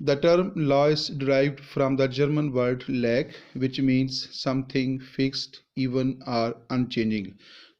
The term law is derived from the German word leg, which means something fixed, even or unchanging।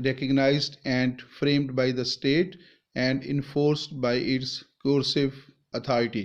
recognized and framed by the state and enforced by its coercive authority।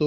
تو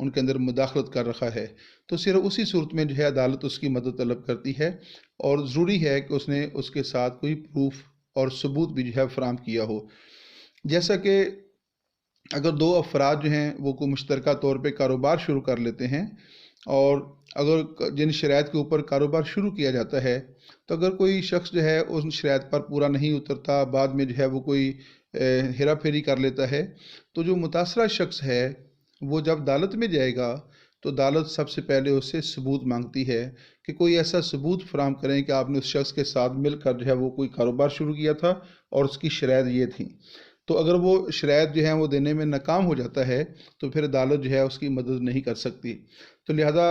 ان کے اندر مداخلت کر رکھا ہے، تو صرف اسی صورت میں جو ہے عدالت اس کی مدد طلب کرتی ہے، اور ضروری ہے کہ اس نے اس کے ساتھ کوئی پروف اور ثبوت بھی جو ہے فراہم کیا ہو۔ جیسا کہ اگر دو افراد جو ہیں وہ کوئی مشترکہ طور پہ کاروبار شروع کر لیتے ہیں، اور اگر جن شرائط کے اوپر کاروبار شروع کیا جاتا ہے، تو اگر کوئی شخص جو ہے اس شرائط پر پورا نہیں اترتا، بعد میں جو ہے وہ کوئی ہیرا پھیری کر لیتا ہے، تو جو متاثرہ شخص ہے وہ جب عدالت میں جائے گا تو عدالت سب سے پہلے اس سے ثبوت مانگتی ہے کہ کوئی ایسا ثبوت فراہم کریں کہ آپ نے اس شخص کے ساتھ مل کر جو ہے وہ کوئی کاروبار شروع کیا تھا اور اس کی شرائط یہ تھیں۔ تو اگر وہ شرائط جو ہے وہ دینے میں ناکام ہو جاتا ہے تو پھر عدالت جو ہے اس کی مدد نہیں کر سکتی۔ تو لہذا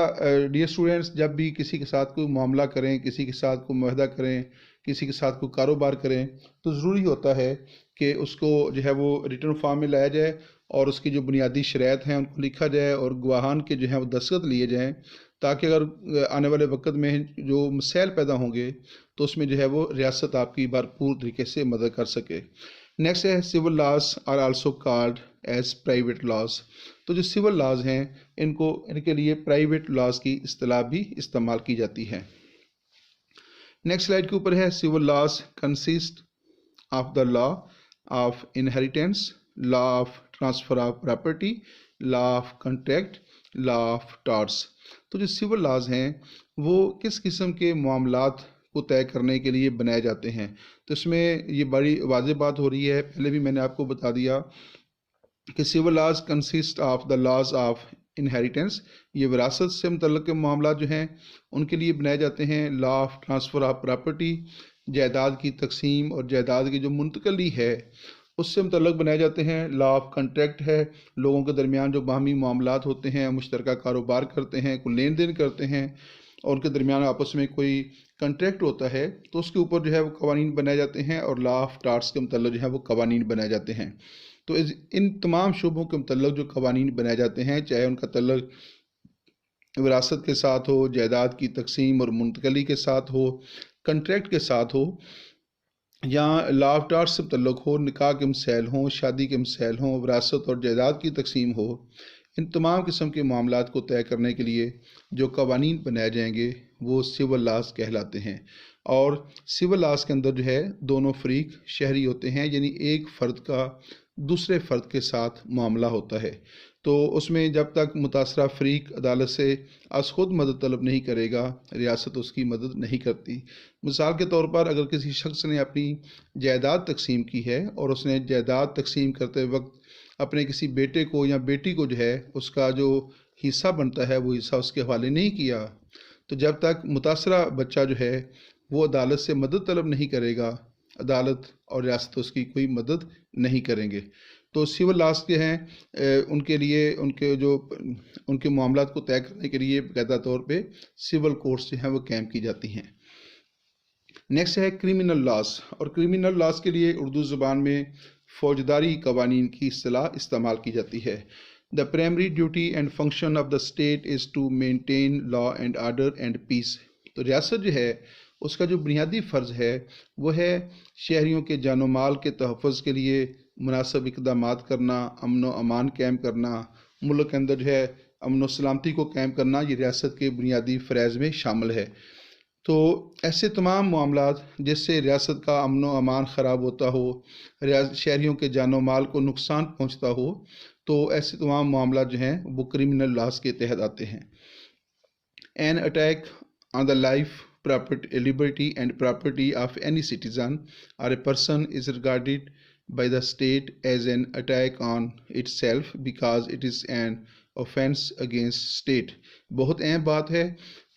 ڈیئر اسٹوڈنٹس، جب بھی کسی کے ساتھ کوئی معاملہ کریں، کسی کے ساتھ کوئی معاہدہ کریں، کسی کے ساتھ کوئی کاروبار کریں، تو ضروری ہوتا ہے کہ اس کو جو ہے وہ ریٹن فارم میں لایا جائے، اور اس کی جو بنیادی شرائط ہیں ان کو لکھا جائے، اور گواہان کے جو ہیں وہ دستخط لیے جائیں، تاکہ اگر آنے والے وقت میں جو مسائل پیدا ہوں گے تو اس میں جو ہے وہ ریاست آپ کی بھرپور طریقے سے مدد کر سکے۔ نیکسٹ ہے civil laws are also called as private laws. تو جو سول لاز ہیں ان کے لیے پرائیویٹ لاز کی اصطلاح بھی استعمال کی جاتی ہے۔ نیکسٹ سلائڈ کے اوپر ہے civil laws consist of the law of inheritance, law of transfer of property, law of contract, law of torts. تو جو سول لاز ہیں وہ کس قسم کے معاملات کو طے کرنے کے لیے بنائے جاتے ہیں، تو اس میں یہ بڑی واضح بات ہو رہی ہے، پہلے بھی میں نے آپ کو بتا دیا کہ civil laws consist of the laws of inheritance, یہ وراثت سے متعلق کے معاملات جو ہیں ان کے لیے بنائے جاتے ہیں۔ لا آف ٹرانسفر آف پراپرٹی، جائیداد کی تقسیم اور جائیداد کی جو منتقلی ہے اس سے متعلق بنائے جاتے ہیں۔ لا آف کنٹریکٹ ہے، لوگوں کے درمیان جو باہمی معاملات ہوتے ہیں، مشترکہ کاروبار کرتے ہیں، کوئی لین دین کرتے ہیں، اور ان کے درمیان آپس میں کوئی کنٹریکٹ ہوتا ہے تو اس کے اوپر جو ہے وہ قوانین بنائے جاتے ہیں، اور لا آف ٹارٹس کے متعلق جو ہے وہ قوانین بنائے جاتے ہیں۔ تو ان تمام شعبوں کے متعلق جو قوانین بنائے جاتے ہیں، چاہے ان کا تعلق وراثت کے ساتھ ہو، جائیداد کی تقسیم اور منتقلی کے ساتھ ہو، کنٹریکٹ کے ساتھ ہو، یا لا آف ٹارٹس سے متعلق ہو، نکاح کے مسائل ہوں، شادی کے مسائل ہوں، وراثت اور جائیداد کی تقسیم ہو، ان تمام قسم کے معاملات کو طے کرنے کے لیے جو قوانین بنائے جائیں گے وہ سول لاز کہلاتے ہیں۔ اور سول لاز کے اندر جو ہے دونوں فریق شہری ہوتے ہیں، یعنی ایک فرد کا دوسرے فرد کے ساتھ معاملہ ہوتا ہے، تو اس میں جب تک متاثرہ فریق عدالت سے از خود مدد طلب نہیں کرے گا، ریاست اس کی مدد نہیں کرتی۔ مثال کے طور پر اگر کسی شخص نے اپنی جائیداد تقسیم کی ہے اور اس نے جائیداد تقسیم کرتے وقت اپنے کسی بیٹے کو یا بیٹی کو جو ہے اس کا جو حصہ بنتا ہے وہ حصہ اس کے حوالے نہیں کیا، تو جب تک متاثرہ بچہ جو ہے وہ عدالت سے مدد طلب نہیں کرے گا، عدالت اور ریاست اس کی کوئی مدد نہیں کریں گے۔ تو سول لاز کے ہیں ان کے لیے ان کے معاملات کو طے کرنے کے لیے باقاعدہ طور پہ سول کورٹس جو ہیں وہ قائم کی جاتی ہیں۔ نیکسٹ ہے کرمنل لاز، اور کرمنل لاز کے لیے اردو زبان میں فوجداری قوانین کی اصطلاح استعمال کی جاتی ہے۔ The primary duty and function of the state is to maintain law and order and peace۔ تو ریاست جو ہے اس کا جو بنیادی فرض ہے وہ ہے شہریوں کے جان و مال کے تحفظ کے لیے مناسب اقدامات کرنا، امن و امان قائم کرنا، ملک کے اندر جو ہے امن و سلامتی کو قائم کرنا، یہ ریاست کے بنیادی فرائض میں شامل ہے۔ تو ایسے تمام معاملات جس سے ریاست کا امن و امان خراب ہوتا ہو، شہریوں کے جان و مال کو نقصان پہنچتا ہو، تو ایسے تمام معاملات جو ہیں وہ کرمنل لاز کے تحت آتے ہیں۔ An attack on the life, property, liberty and property of any citizen or a person is regarded by the state as an attack on itself because it is an offense against state۔ بہت اہم بات ہے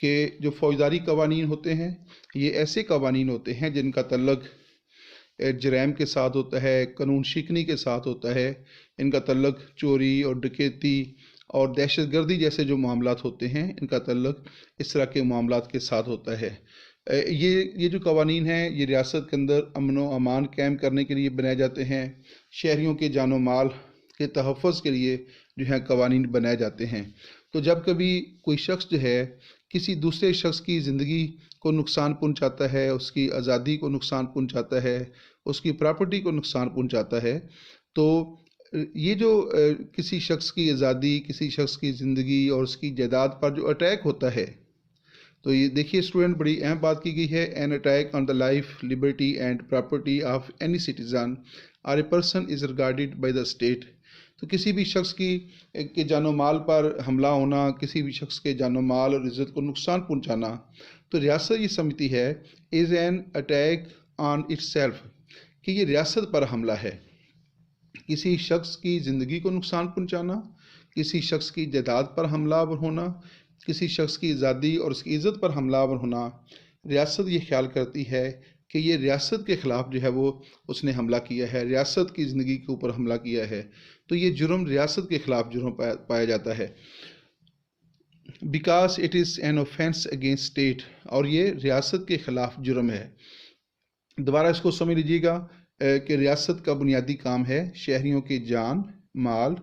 کہ جو فوجداری قوانین ہوتے ہیں یہ ایسے قوانین ہوتے ہیں جن کا تعلق جرائم کے ساتھ ہوتا ہے، قانون شکنی کے ساتھ ہوتا ہے، ان کا تعلق چوری اور ڈکیتی اور دہشت گردی جیسے جو معاملات ہوتے ہیں ان کا تعلق اس طرح کے معاملات کے ساتھ ہوتا ہے۔ یہ جو قوانین ہیں یہ ریاست کے اندر امن و امان قائم کرنے کے لیے بنائے جاتے ہیں، شہریوں کے جان و مال کے تحفظ کے لیے جو ہے قوانین بنائے جاتے ہیں۔ تو جب کبھی کوئی شخص جو ہے کسی دوسرے شخص کی زندگی کو نقصان پہنچاتا ہے، اس کی آزادی کو نقصان پہنچاتا ہے، اس کی پراپرٹی کو نقصان پہنچاتا ہے، تو یہ جو کسی شخص کی آزادی، کسی شخص کی زندگی اور اس کی جائیداد پر جو اٹیک ہوتا ہے، تو یہ دیکھیے اسٹوڈنٹ، بڑی اہم بات کی گئی ہے. An attack on the life, liberty and property of any citizen اور a person is regarded by the state. تو کسی بھی شخص کے جان و مال پر حملہ ہونا، کسی بھی شخص کے جان و مال اور عزت کو نقصان پہنچانا، تو ریاست یہ سمجھتی ہے is an attack on it self, کہ یہ ریاست پر حملہ ہے. کسی شخص کی زندگی کو نقصان پہنچانا، کسی شخص کی جائیداد پر حملہ آور ہونا، کسی شخص کی آزادی اور اس کی عزت پر حملہ آور ہونا، ریاست یہ خیال کرتی ہے کہ یہ ریاست کے خلاف جو ہے وہ اس نے حملہ کیا ہے، ریاست کی زندگی کے اوپر حملہ کیا ہے. تو یہ جرم ریاست کے خلاف جرم پایا جاتا ہے. Because it is an offence against state, اور یہ ریاست کے خلاف جرم ہے. دوبارہ اس کو سمجھ لیجیے گا کہ ریاست کا بنیادی کام ہے شہریوں کی جان، مال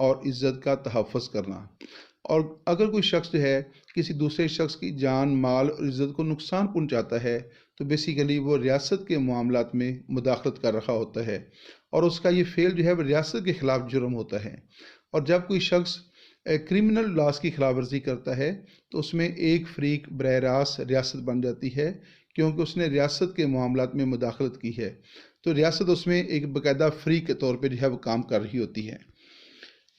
اور عزت کا تحفظ کرنا. اور اگر کوئی شخص جو ہے کسی دوسرے شخص کی جان، مال اور عزت کو نقصان پہنچاتا ہے تو بیسیکلی وہ ریاست کے معاملات میں مداخلت کر رہا ہوتا ہے، اور اس کا یہ فعل جو ہے وہ ریاست کے خلاف جرم ہوتا ہے. اور جب کوئی شخص کرمنل لاز کی خلاف ورزی کرتا ہے تو اس میں ایک فریق براہ راست ریاست بن جاتی ہے، کیونکہ اس نے ریاست کے معاملات میں مداخلت کی ہے. تو ریاست اس میں ایک باقاعدہ فریق کے طور پہ جو ہے وہ کام کر رہی ہوتی ہے.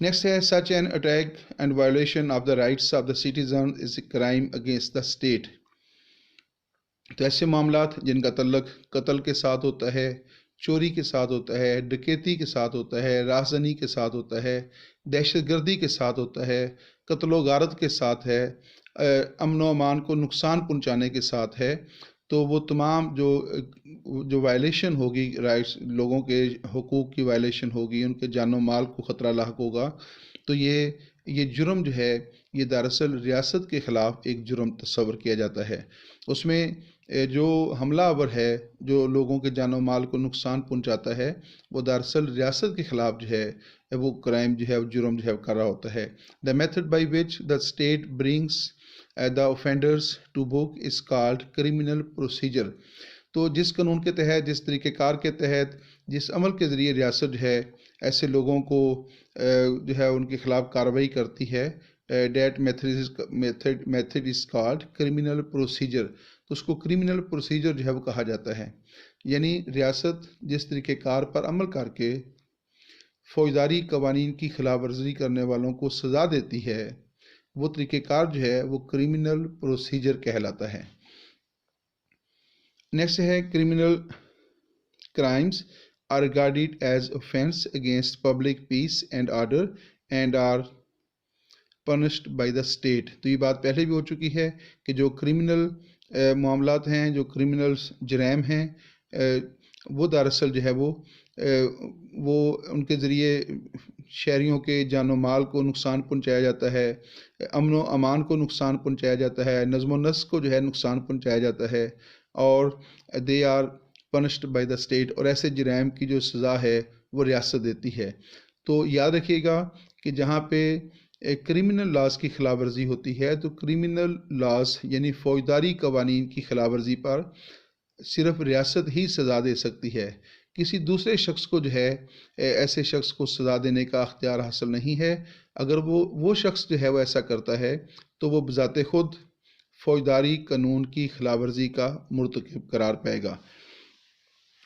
نیکسٹ ہے such an attack and violation of the rights of the citizen is a crime against the state. تو ایسے معاملات جن کا تعلق قتل کے ساتھ ہوتا ہے، چوری کے ساتھ ہوتا ہے، ڈکیتی کے ساتھ ہوتا ہے، رازداری کے ساتھ ہوتا ہے، دہشت گردی کے ساتھ ہوتا ہے، قتل و غارت کے ساتھ ہے، امن و امان کو نقصان پہنچانے کے ساتھ ہے، تو وہ تمام جو وائلیشن ہوگی، رائٹس، لوگوں کے حقوق کی وائلیشن ہوگی، ان کے جان و مال کو خطرہ لاحق ہوگا، تو یہ جرم جو ہے یہ دراصل ریاست کے خلاف ایک جرم تصور کیا جاتا ہے. اس میں جو حملہ آور ہے، جو لوگوں کے جان و مال کو نقصان پہنچاتا ہے، وہ دراصل ریاست کے خلاف جو ہے وہ کرائم جو ہے، وہ جرم جو ہے کر رہا ہوتا ہے. The method by which the state brings the offenders to book is called criminal procedure. تو جس قانون کے تحت، جس طریقہ کار کے تحت، جس عمل کے ذریعے ریاست جو ہے ایسے لوگوں کو جو ہے ان کے خلاف کارروائی کرتی ہے، that method is called criminal procedure. تو اس کو کرمنل پروسیجر جو ہے وہ کہا جاتا ہے. یعنی ریاست جس طریقہ کار پر عمل کر کے فوجداری قوانین کی خلاف ورزی کرنے والوں کو سزا دیتی ہے، وہ طریقہ کار جو ہے وہ کرمنل پروسیجر کہلاتا ہے. نیکسٹ ہے criminal crimes are regarded as offense against public peace and order and are punished by the state. تو یہ بات پہلے بھی ہو چکی ہے کہ جو کرمنل معاملات ہیں، جو کرمنل جرائم ہیں، وہ دراصل جو ہے وہ ان کے ذریعے شہریوں کے جان و مال کو نقصان پہنچایا جاتا ہے، امن و امان کو نقصان پہنچایا جاتا ہے، نظم و نسق کو جو ہے نقصان پہنچایا جاتا ہے، اور they are punished by the state. اور ایسے جرائم کی جو سزا ہے وہ ریاست دیتی ہے. تو یاد رکھیے گا کہ جہاں پہ کرمنل لاز کی خلاف ورزی ہوتی ہے تو کرمنل لاز یعنی فوجداری قوانین کی خلاف ورزی پر صرف ریاست ہی سزا دے سکتی ہے. کسی دوسرے شخص کو جو ہے ایسے شخص کو سزا دینے کا اختیار حاصل نہیں ہے. اگر وہ شخص جو ہے وہ ایسا کرتا ہے تو وہ بذات خود فوجداری قانون کی خلاف ورزی کا مرتکب قرار پائے گا.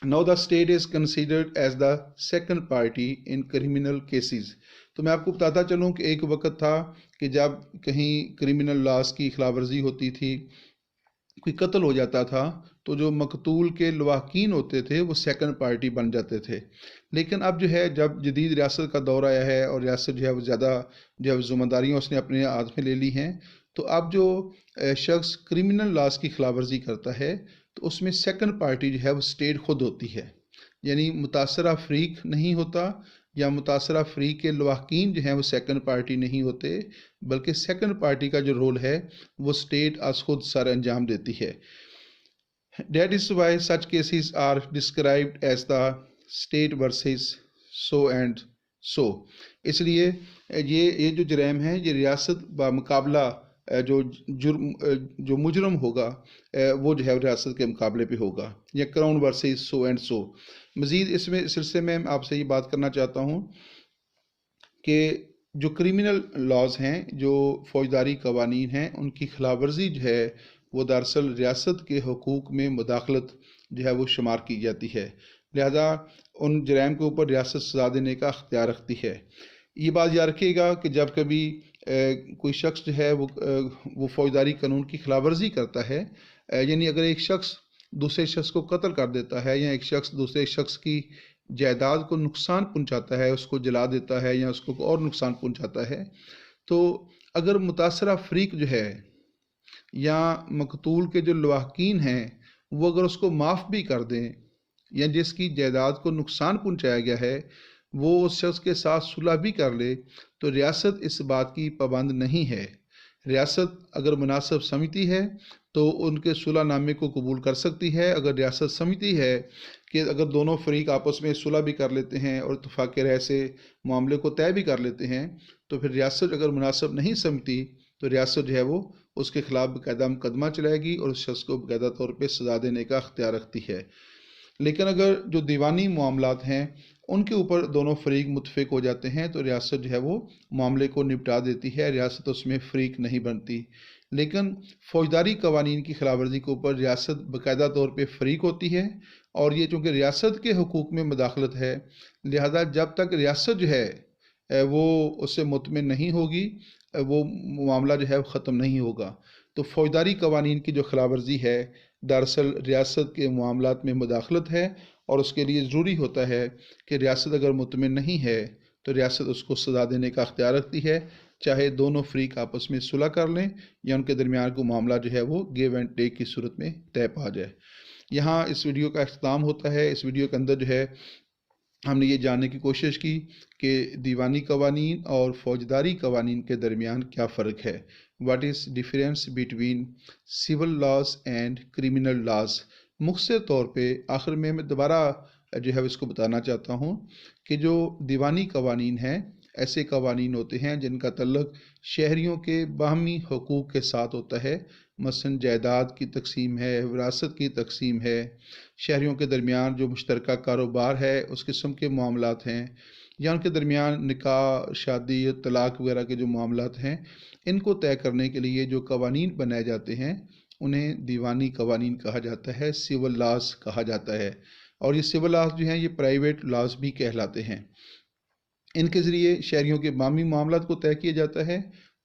Now the state is considered as the second party in criminal cases. تو میں آپ کو بتاتا چلوں کہ ایک وقت تھا کہ جب کہیں کرمنل لاز کی خلاف ورزی ہوتی تھی، کوئی قتل ہو جاتا تھا، تو جو مقتول کے لواحقین ہوتے تھے وہ سیکنڈ پارٹی بن جاتے تھے. لیکن اب جو ہے جب جدید ریاست کا دور آیا ہے اور ریاست جو ہے وہ زیادہ جو ہے ذمہ داریاں اس نے اپنے ہاتھ میں لے لی ہیں، تو اب جو شخص کرمنل لاز کی خلاف ورزی کرتا ہے تو اس میں سیکنڈ پارٹی جو ہے وہ اسٹیٹ خود ہوتی ہے. یعنی متاثرہ فریق نہیں ہوتا، یا متاثرہ فریق کے لواحقین جو ہیں وہ سیکنڈ پارٹی نہیں ہوتے، بلکہ سیکنڈ پارٹی کا جو رول ہے وہ اسٹیٹ از خود سر انجام دیتی ہے. That is why such cases are described as the state versus so and so. اس لیے یہ جو جرائم ہیں یہ ریاست بمقابلہ جو مجرم ہوگا وہ جو ہے ریاست کے مقابلے پہ ہوگا، یا crown versus so and so. مزید اس سلسلے میں آپ سے یہ بات کرنا چاہتا ہوں کہ جو کرمنل لاز ہیں، جو فوجداری قوانین ہیں، ان کی خلاف ورزی جو ہے وہ دراصل ریاست کے حقوق میں مداخلت جو ہے وہ شمار کی جاتی ہے، لہذا ان جرائم کے اوپر ریاست سزا دینے کا اختیار رکھتی ہے۔ یہ بات یاد رکھیے گا کہ جب کبھی کوئی شخص جو ہے وہ فوجداری قانون کی خلاف ورزی کرتا ہے، یعنی اگر ایک شخص دوسرے شخص کو قتل کر دیتا ہے یا ایک شخص دوسرے شخص کی جائیداد کو نقصان پہنچاتا ہے، اس کو جلا دیتا ہے یا اس کو اور نقصان پہنچاتا ہے، تو اگر متاثرہ فریق جو ہے یا مقتول کے جو لواحقین ہیں وہ اگر اس کو معاف بھی کر دیں یا جس کی جائیداد کو نقصان پہنچایا گیا ہے وہ اس شخص کے ساتھ صلح بھی کر لے، تو ریاست اس بات کی پابند نہیں ہے۔ ریاست اگر مناسب سمجھتی ہے تو ان کے صلح نامے کو قبول کر سکتی ہے۔ اگر ریاست سمجھتی ہے کہ اگر دونوں فریق آپس میں صلح بھی کر لیتے ہیں اور اتفاق رائے سے معاملے کو طے بھی کر لیتے ہیں، تو پھر ریاست اگر مناسب نہیں سمجھتی تو ریاست جو ہے وہ اس کے خلاف باقاعدہ مقدمہ چلائے گی اور اس شخص کو باقاعدہ طور پہ سزا دینے کا اختیار رکھتی ہے۔ لیکن اگر جو دیوانی معاملات ہیں ان کے اوپر دونوں فریق متفق ہو جاتے ہیں تو ریاست جو ہے وہ معاملے کو نپٹا دیتی ہے، ریاست اس میں فریق نہیں بنتی۔ لیکن فوجداری قوانین کی خلاف ورزی کے اوپر ریاست باقاعدہ طور پہ فریق ہوتی ہے، اور یہ چونکہ ریاست کے حقوق میں مداخلت ہے، لہذا جب تک ریاست جو ہے وہ اس سے مطمئن نہیں ہوگی وہ معاملہ جو ہے وہ ختم نہیں ہوگا۔ تو فوجداری قوانین کی جو خلاف ورزی ہے دراصل ریاست کے معاملات میں مداخلت ہے، اور اس کے لیے ضروری ہوتا ہے کہ ریاست اگر مطمئن نہیں ہے تو ریاست اس کو سزا دینے کا اختیار رکھتی ہے، چاہے دونوں فریق آپس میں صلح کر لیں یا ان کے درمیان کو معاملہ جو ہے وہ گیو اینڈ ٹیک کی صورت میں طے پا جائے۔ یہاں اس ویڈیو کا اختتام ہوتا ہے۔ اس ویڈیو کے اندر جو ہے ہم نے یہ جاننے کی کوشش کی کہ دیوانی قوانین اور فوجداری قوانین کے درمیان کیا فرق ہے، what is difference between civil laws and criminal laws. مختصر طور پہ آخر میں دوبارہ جو ہے اس کو بتانا چاہتا ہوں کہ جو دیوانی قوانین ہیں ایسے قوانین ہوتے ہیں جن کا تعلق شہریوں کے باہمی حقوق کے ساتھ ہوتا ہے، مثلا جائیداد کی تقسیم ہے، وراثت کی تقسیم ہے، شہریوں کے درمیان جو مشترکہ کاروبار ہے اس قسم کے معاملات ہیں، یا ان کے درمیان نکاح، شادی، طلاق وغیرہ کے جو معاملات ہیں، ان کو طے کرنے کے لیے جو قوانین بنائے جاتے ہیں انہیں دیوانی قوانین کہا جاتا ہے، سول لاز کہا جاتا ہے۔ اور یہ سول لاز جو ہیں یہ پرائیویٹ لاز بھی کہلاتے ہیں۔ ان کے ذریعے شہریوں کے باہمی معاملات کو طے کیا جاتا ہے،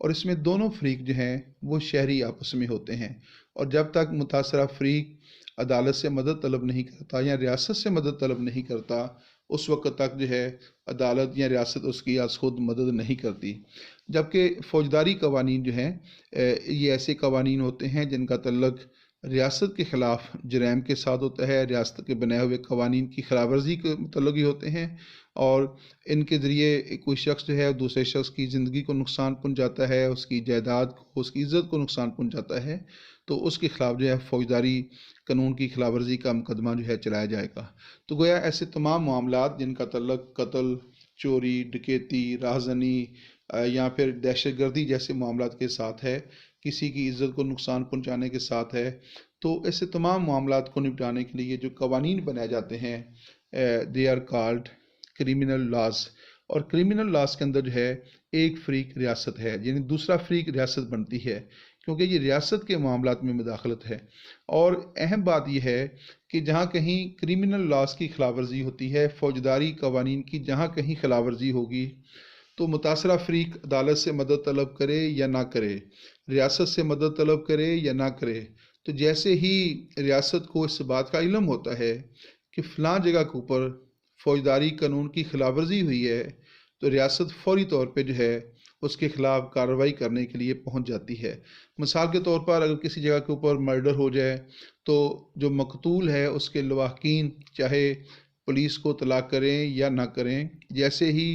اور اس میں دونوں فریق جو ہیں وہ شہری آپس میں ہوتے ہیں، اور جب تک متاثرہ فریق عدالت سے مدد طلب نہیں کرتا یا ریاست سے مدد طلب نہیں کرتا اس وقت تک جو ہے عدالت یا ریاست اس کی از خود مدد نہیں کرتی۔ جبکہ فوجداری قوانین جو ہیں یہ ایسے قوانین ہوتے ہیں جن کا تعلق ریاست کے خلاف جرائم کے ساتھ ہوتا ہے، ریاست کے بنائے ہوئے قوانین کی خلاف ورزی کے متعلق ہی ہوتے ہیں، اور ان کے ذریعے کوئی شخص جو ہے دوسرے شخص کی زندگی کو نقصان پہنچاتا ہے، اس کی جائیداد کو، اس کی عزت کو نقصان پہنچاتا ہے، تو اس کے خلاف جو ہے فوجداری قانون کی خلاف ورزی کا مقدمہ جو ہے چلایا جائے گا۔ تو گویا ایسے تمام معاملات جن کا تعلق قتل، چوری، ڈکیتی، رہزنی یا پھر دہشت گردی جیسے معاملات کے ساتھ ہے، کسی کی عزت کو نقصان پہنچانے کے ساتھ ہے، تو ایسے تمام معاملات کو نپٹانے کے لیے جو قوانین بنائے جاتے ہیں they are called criminal laws. اور کرمنل لاز کے اندر جو ہے ایک فریق ریاست ہے، یعنی دوسرا فریق ریاست بنتی ہے، کیونکہ یہ ریاست کے معاملات میں مداخلت ہے۔ اور اہم بات یہ ہے کہ جہاں کہیں کرمنل لاز کی خلاف ورزی ہوتی ہے، فوجداری قوانین کی جہاں کہیں خلاف ورزی ہوگی، تو متاثرہ فریق عدالت سے مدد طلب کرے یا نہ کرے، ریاست سے مدد طلب کرے یا نہ کرے، تو جیسے ہی ریاست کو اس بات کا علم ہوتا ہے کہ فلاں جگہ کے اوپر فوجداری قانون کی خلاف ورزی ہوئی ہے، تو ریاست فوری طور پہ جو ہے اس کے خلاف کارروائی کرنے کے لیے پہنچ جاتی ہے۔ مثال کے طور پر اگر کسی جگہ کے اوپر مرڈر ہو جائے تو جو مقتول ہے اس کے لواحقین چاہے پولیس کو اطلاع کریں یا نہ کریں، جیسے ہی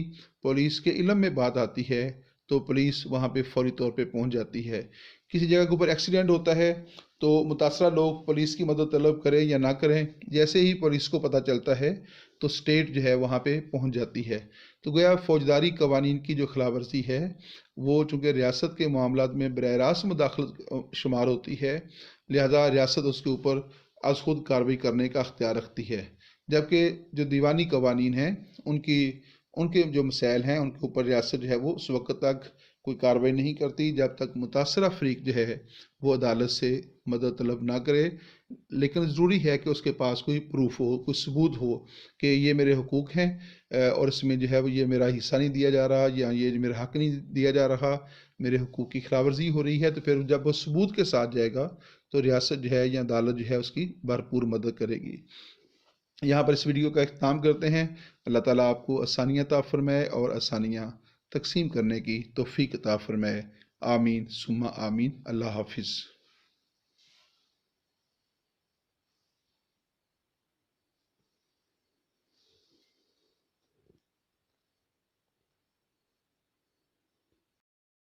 پولیس کے علم میں بات آتی ہے تو پولیس وہاں پہ فوری طور پہ پہنچ جاتی ہے۔ کسی جگہ کے اوپر ایکسیڈنٹ ہوتا ہے تو متاثرہ لوگ پولیس کی مدد طلب کریں یا نہ کریں، جیسے ہی پولیس کو پتہ چلتا ہے تو اسٹیٹ جو ہے وہاں پہ پہنچ جاتی ہے۔ تو گویا فوجداری قوانین کی جو خلاف ورزی ہے وہ چونکہ ریاست کے معاملات میں براہ راست مداخلت شمار ہوتی ہے، لہذا ریاست اس کے اوپر از خود کارروائی کرنے کا اختیار رکھتی ہے، جبکہ جو دیوانی قوانین ہیں ان کے جو مسائل ہیں ان کے اوپر ریاست جو ہے وہ اس وقت تک کوئی کارروائی نہیں کرتی جب تک متاثرہ فریق جو ہے وہ عدالت سے مدد طلب نہ کرے، لیکن ضروری ہے کہ اس کے پاس کوئی پروف ہو، کوئی ثبوت ہو کہ یہ میرے حقوق ہیں اور اس میں جو ہے وہ یہ میرا حصہ نہیں دیا جا رہا یا یہ میرا حق نہیں دیا جا رہا، میرے حقوق کی خلاف ورزی ہو رہی ہے، تو پھر جب وہ ثبوت کے ساتھ جائے گا تو ریاست جو ہے یا عدالت جو ہے اس کی بھرپور مدد کرے گی۔ یہاں پر اس ویڈیو کا اختتام کرتے ہیں۔ اللہ تعالیٰ آپ کو آسانیاں عطا فرمائے اور آسانیاں تقسیم کرنے کی توفیق عطا فرمائے۔ آمین ثم آمین۔ اللہ حافظ۔